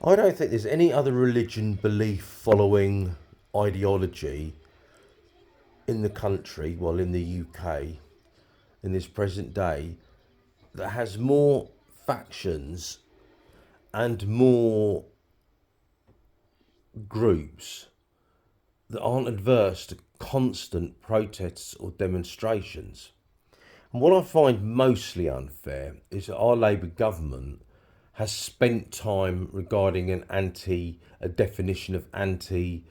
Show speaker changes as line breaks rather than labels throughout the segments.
I don't think there's any other religion, belief, following ideology in the country, well, in the UK, in this present day, that has more factions and more groups that aren't adverse to constant protests or demonstrations. And what I find mostly unfair is that our Labour government has spent time regarding a definition of anti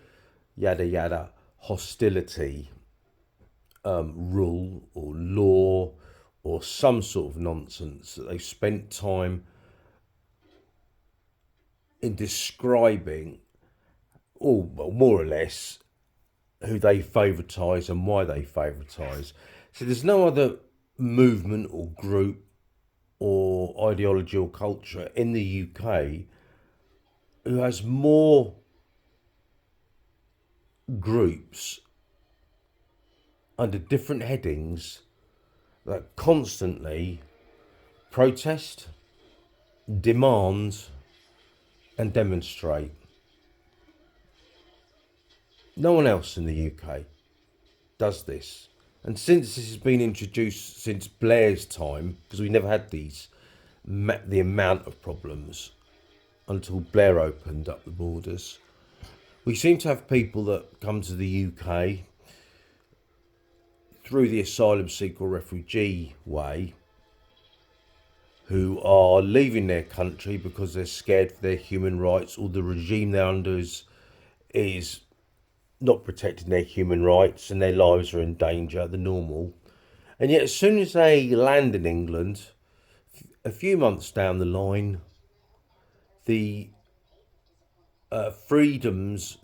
yada yada hostility rule or law or some sort of nonsense, that they've spent time in describing, or well, more or less, who they favourite and why they favourite. So there's no other movement or group or ideology or culture in the UK who has more groups under different headings that constantly protest, demand, and demonstrate. No one else in the UK does this. And since this has been introduced since Blair's time, because we never had the amount of problems until Blair opened up the borders, we seem to have people that come to the UK through the asylum seeker or refugee way who are leaving their country because they're scared for their human rights, or the regime they're under is not protecting their human rights and their lives are in danger, the normal. And yet, as soon as they land in England, a few months down the line, the freedoms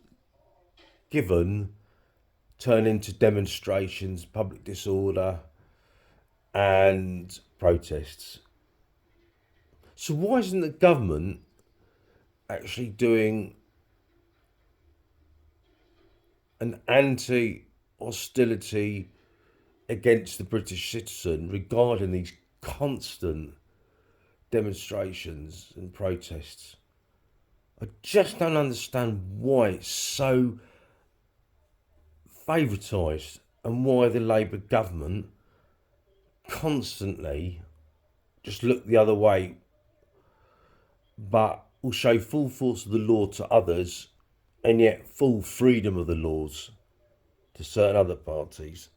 given turn into demonstrations, public disorder, and protests. So, why isn't the government actually doing an anti hostility against the British citizen regarding these constant demonstrations and protests? I just don't understand why it's so favoritised and why the Labour government constantly just look the other way, but will show full force of the law to others and yet full freedom of the laws to certain other parties.